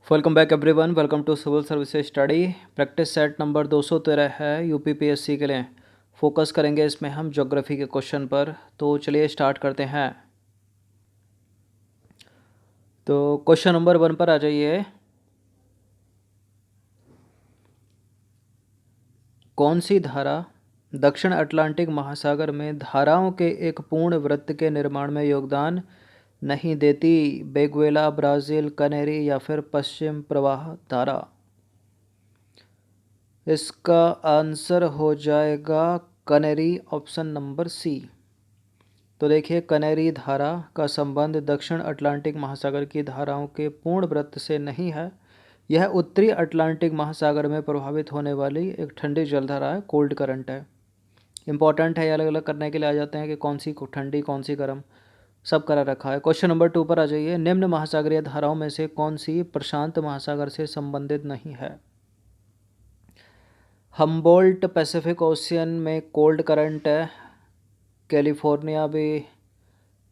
Welcome back everyone. Welcome to civil services study. Practice set number 213 है UPPSC के लिए। Focus करेंगे इसमें हम ज्योग्राफी के क्वेश्चन पर। तो चलिए स्टार्ट करते हैं। तो क्वेश्चन नंबर 1 पर आ जाइए। कौन सी धारा दक्षिण अटलांटिक महासागर में धाराओं के एक पूर्ण वृत्त के निर्माण में योगदान नहीं देती? बेगुएला, ब्राज़ील, कनेरी या फिर पश्चिम प्रवाह धारा? इसका आंसर हो जाएगा कनेरी, ऑप्शन नंबर सी। तो देखिए, कनेरी धारा का संबंध दक्षिण अटलांटिक महासागर की धाराओं के पूर्ण वृत्त से नहीं है। यह उत्तरी अटलांटिक महासागर में प्रभावित होने वाली एक ठंडी जलधारा है, कोल्ड करंट है। इंपॉर्टेंट है, अलग अलग करने के लिए आ जाते हैं कि कौन सी ठंडी कौन सी गर्म, सब करा रखा है। क्वेश्चन नंबर 2 पर आ जाइए। निम्न महासागरीय धाराओं में से कौन सी प्रशांत महासागर से संबंधित नहीं है? हम्बोल्ट पैसिफिक ओशियन में कोल्ड करंट है। कैलिफोर्निया भी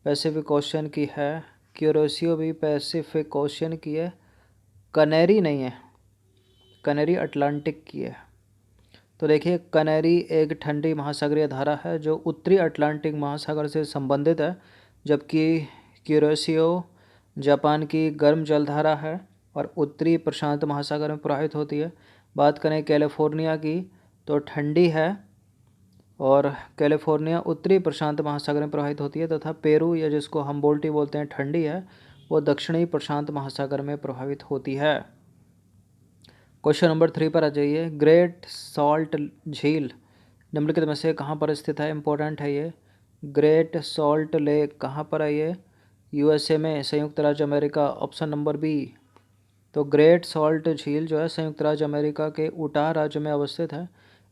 पैसिफिक ओशियन की है। क्यूरोसियो भी पैसिफिक ओशियन की है। कनेरी नहीं है, कनेरी अटलांटिक की है। तो देखिए, कनेरी एक ठंडी महासागरीय धारा है जो उत्तरी अटलांटिक महासागर से संबंधित है, जबकि क्यूरोसियो जापान की गर्म जलधारा है और उत्तरी प्रशांत महासागर में प्रवाहित होती है। बात करें कैलिफोर्निया की तो ठंडी है और कैलिफोर्निया उत्तरी प्रशांत महासागर में प्रवाहित होती है, तथा पेरू या जिसको हम्बोल्टी बोलते हैं ठंडी है, वो दक्षिणी प्रशांत महासागर में प्रभावित होती है। क्वेश्चन नंबर 3 पर आ जाइए। ग्रेट सॉल्ट झील निम्नलिखित में से कहाँ पर स्थित है? इंपॉर्टेंट है ये। ग्रेट सॉल्ट लेक कहाँ पर है ये? यूएसए में, संयुक्त राज्य अमेरिका, ऑप्शन नंबर बी। तो ग्रेट सॉल्ट झील जो है संयुक्त राज्य अमेरिका के उटाह राज्य में अवस्थित है।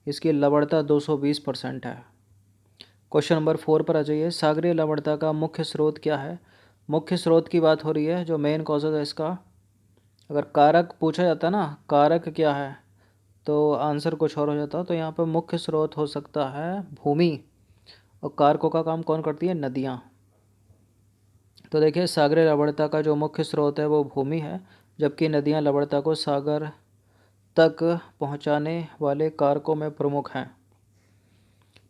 इसकी लवणता 220% है। क्वेश्चन नंबर 4 पर आ जाइए। सागरीय लवणता का मुख्य स्रोत क्या है? मुख्य स्रोत की बात हो रही है, जो मेन कॉजेज है इसका। अगर कारक पूछा जाता है ना, कारक क्या है, तो आंसर कुछ और हो जाता। तो यहाँ पर मुख्य स्रोत हो सकता है भूमि, और कारकों का काम कौन करती है? नदियाँ। तो देखिए, सागरीय लवणता का जो मुख्य स्रोत है वो भूमि है, जबकि नदियाँ लवणता को सागर तक पहुँचाने वाले कारकों में प्रमुख हैं।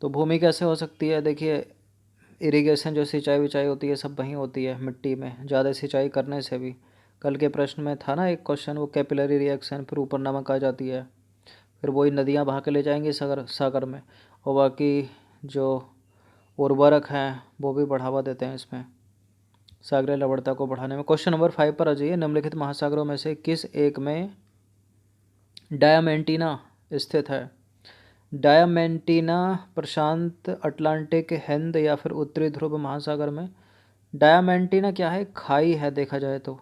तो भूमि कैसे हो सकती है? देखिए, इरिगेशन जो सिंचाई विचाई होती है सब वहीं होती है, मिट्टी में ज़्यादा सिंचाई करने से भी। कल के प्रश्न में था ना एक क्वेश्चन, वो कैपिलरी रिएक्शन, फिर ऊपर नमक आ जाती है, फिर वही नदियाँ बहा के ले जाएंगी सागर में, और बाकी जो उर्वरक हैं वो भी बढ़ावा देते हैं इसमें, सागरीय लवणता को बढ़ाने में। क्वेश्चन नंबर 5 पर आ जाइए। निम्नलिखित महासागरों में से किस एक में डायमैंटिना स्थित है? डायमैंटिना प्रशांत, अटलांटिक, हिंद या फिर उत्तरी ध्रुव महासागर में? डायमैंटिना क्या है? खाई है, देखा जाए तो।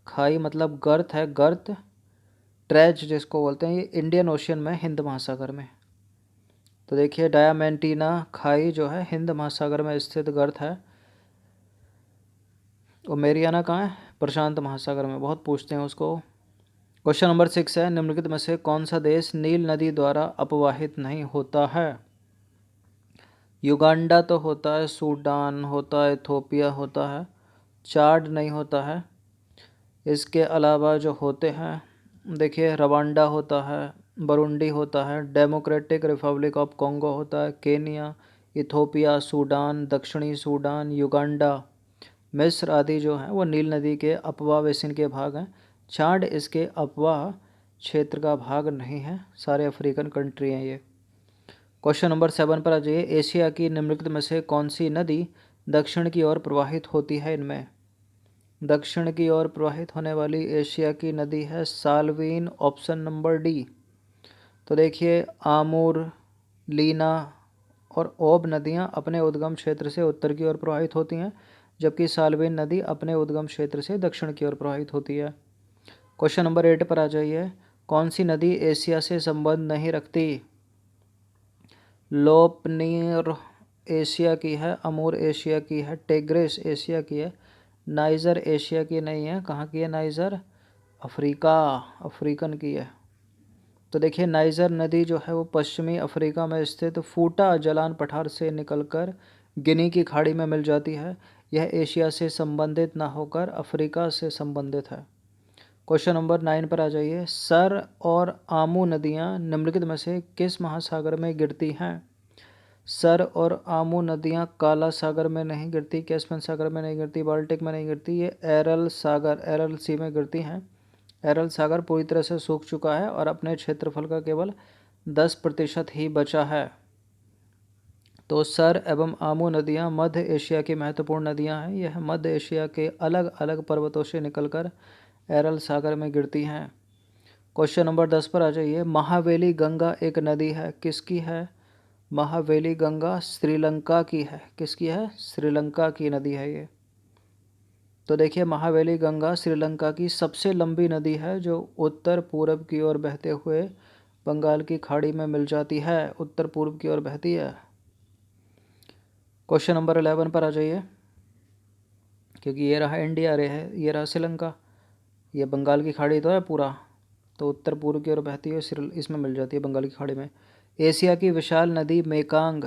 खाई मतलब गर्त है, गर्त, ट्रेज जिसको बोलते हैं, ये इंडियन ओशियन में, हिंद महासागर में। तो देखिए, डायमैंटिना खाई जो है हिंद महासागर में स्थित गर्त है। और मेरियाना कहाँ है? प्रशांत महासागर में, बहुत पूछते हैं उसको। क्वेश्चन नंबर 6 है। निम्नलिखित में से कौन सा देश नील नदी द्वारा अपवाहित नहीं होता है? युगांडा तो होता है, सूडान होता है, इथोपिया होता है, चाड नहीं होता है। इसके अलावा जो होते हैं, देखिए, रवांडा होता है, बरुंडी होता है, डेमोक्रेटिक रिपब्लिक ऑफ कॉन्गो होता है, केनिया, इथोपिया, सूडान, दक्षिणी सूडान, युगांडा, मिस्र आदि जो हैं वो नील नदी के अपवाह बेसिन के भाग हैं। चाड इसके अपवाह क्षेत्र का भाग नहीं है, सारे अफ्रीकन कंट्री हैं ये। क्वेश्चन नंबर 7 पर आ जाइए। एशिया की निम्नलिखित में से कौन सी नदी दक्षिण की ओर प्रवाहित होती है? इनमें दक्षिण की ओर प्रवाहित होने वाली एशिया की नदी है साल्वीन, ऑप्शन नंबर डी। तो देखिए, आमूर, लीना और ओब नदियां अपने उद्गम क्षेत्र से उत्तर की ओर प्रवाहित होती हैं, जबकि साल्वीन नदी अपने उद्गम क्षेत्र से दक्षिण की ओर प्रवाहित होती है। क्वेश्चन नंबर 8 पर आ जाइए। कौन सी नदी एशिया से संबंध नहीं रखती? लोपनीर एशिया की है, अमूर एशिया की है, टिग्रिस एशिया की है, नाइजर एशिया की नहीं है। कहाँ की है नाइजर? अफ्रीका, अफ्रीकन की है। तो देखिए, नाइजर नदी जो है वो पश्चिमी अफ्रीका में स्थित फूटा जलान पठार से निकलकर गिनी की खाड़ी में मिल जाती है। यह एशिया से संबंधित ना होकर अफ्रीका से संबंधित है। क्वेश्चन नंबर 9 पर आ जाइए। सर और आमू नदियाँ निम्नलिखित में से किस महासागर में गिरती हैं? सर और आमू नदियाँ काला सागर में नहीं गिरती, कैस्पियन सागर में नहीं गिरती, बाल्टिक में नहीं गिरती, ये एरल सागर एरल सी में गिरती हैं। एरल सागर पूरी तरह से सूख चुका है और अपने क्षेत्रफल का केवल 10% ही बचा है। तो सर एवं आमू नदियाँ मध्य एशिया की महत्वपूर्ण नदियाँ हैं। यह मध्य एशिया के अलग अलग पर्वतों से निकलकर एरल सागर में गिरती हैं। क्वेश्चन नंबर 10 पर आ जाइए। महावेली गंगा एक नदी है, किसकी है? महावेली गंगा श्रीलंका की है। किसकी है? श्रीलंका की नदी है ये। तो देखिए, महावेली गंगा श्रीलंका की सबसे लंबी नदी है जो उत्तर पूर्व की ओर बहते हुए बंगाल की खाड़ी में मिल जाती है। उत्तर पूर्व की ओर बहती है। क्वेश्चन नंबर 11 पर आ जाइए। क्योंकि ये रहा इंडिया, ये रहा श्रीलंका, ये बंगाल की खाड़ी तो है पूरा, तो उत्तर पूर्व की ओर बहती है, इसमें मिल जाती है बंगाल की खाड़ी में। एशिया की विशाल नदी मेकांग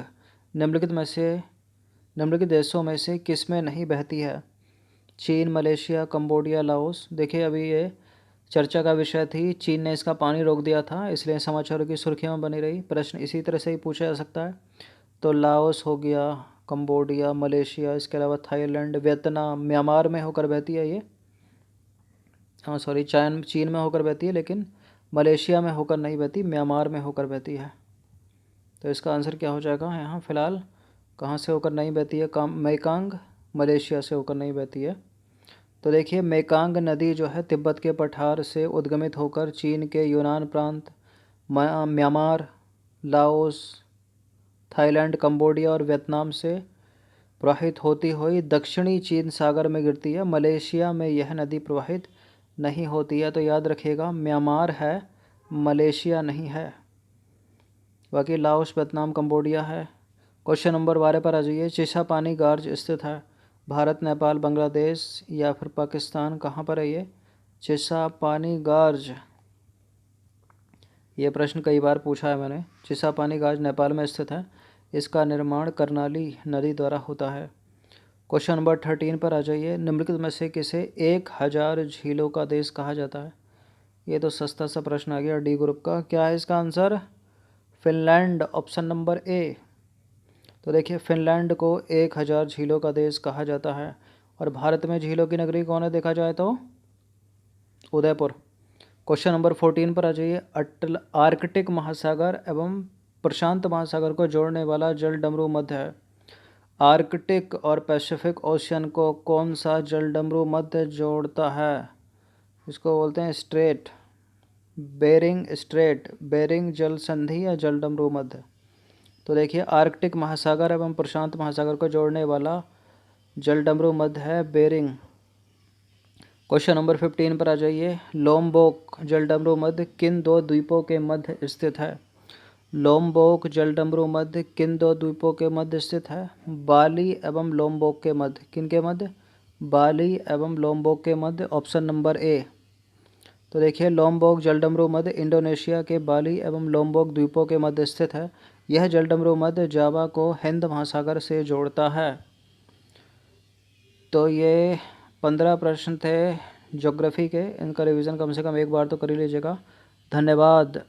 निम्नलिखित देशों में से किस में नहीं बहती है? चीन, मलेशिया, कंबोडिया, लाओस। देखिए, अभी ये चर्चा का विषय थी, चीन ने इसका पानी रोक दिया था, इसलिए समाचारों की सुर्खियों में बनी रही। प्रश्न इसी तरह से ही पूछा जा सकता है। तो लाओस हो गया, कंबोडिया, मलेशिया, इसके अलावा थाईलैंड, वियतनाम, म्यांमार में होकर बहती है ये। हाँ सॉरी, चीन में होकर बहती है, लेकिन मलेशिया में होकर नहीं बहती, म्यांमार में होकर बहती है। तो इसका आंसर क्या हो जाएगा यहाँ फिलहाल? कहाँ से होकर नहीं बहती है? मेकांग, मलेशिया से होकर नहीं बहती है। तो देखिए, मेकांग नदी जो है तिब्बत के पठार से उद्गमित होकर चीन के यूनान प्रांत, म्यांमार, लाओस, थाईलैंड, कंबोडिया और वियतनाम से प्रवाहित होती हुई दक्षिणी चीन सागर में गिरती है। मलेशिया में यह नदी प्रवाहित नहीं होती है। तो याद रखिएगा, म्यांमार है, मलेशिया नहीं है। बाकी लाओस, वियतनाम, कंबोडिया है। क्वेश्चन नंबर 12 पर आ जाइए। चिसा पानी गार्ज स्थित है भारत, नेपाल, बांग्लादेश या फिर पाकिस्तान? कहाँ पर है ये चिसा पानी गार्ज? ये प्रश्न कई बार पूछा है मैंने। चिसा पानी गार्ज नेपाल में स्थित है। इसका निर्माण कर्नाली नदी द्वारा होता है। क्वेश्चन नंबर 13 पर आ जाइए। निम्नलिखित में से किसे 1000 झीलों का देश कहा जाता है? ये तो सस्ता सा प्रश्न आ गया डी ग्रुप का। क्या है इसका answer? Finland, option number A. तो देखिए, फिनलैंड को 1000 झीलों का देश कहा जाता है। और भारत में झीलों की नगरी कौन है देखा जाए तो? उदयपुर। क्वेश्चन नंबर 14 पर आ जाइए। आर्कटिक महासागर एवं प्रशांत महासागर को जोड़ने वाला जल डमरू मध्य है। आर्कटिक और पैसिफिक ओशियन को कौन सा जल डमरू मध्य जोड़ता है? इसको बोलते हैं स्ट्रेट, बेरिंग जल संधि या जल डमरू मध्य। तो देखिए, आर्कटिक महासागर एवं प्रशांत महासागर को जोड़ने वाला जल डमरू मध्य है बेरिंग। क्वेश्चन नंबर 15 पर आ जाइए। लोमबोक जल डमरू मध्य किन दो द्वीपों के मध्य स्थित है? लोमबोक जल डमरू मध्य किन दो द्वीपों के मध्य स्थित है? बाली एवं लोमबोक के मध्य। किन के मध्य? बाली एवं लोमबोक के मध्य, ऑप्शन नंबर ए। तो देखिए, लोमबोक जल डमरू मध्य इंडोनेशिया के बाली एवं लोमबोक द्वीपों के मध्य स्थित है। यह जल डमरू मध्य जावा को हिंद महासागर से जोड़ता है। तो ये 15 प्रश्न थे ज्योग्राफी के। इनका रिवीजन कम से कम एक बार तो कर ही लीजिएगा। धन्यवाद।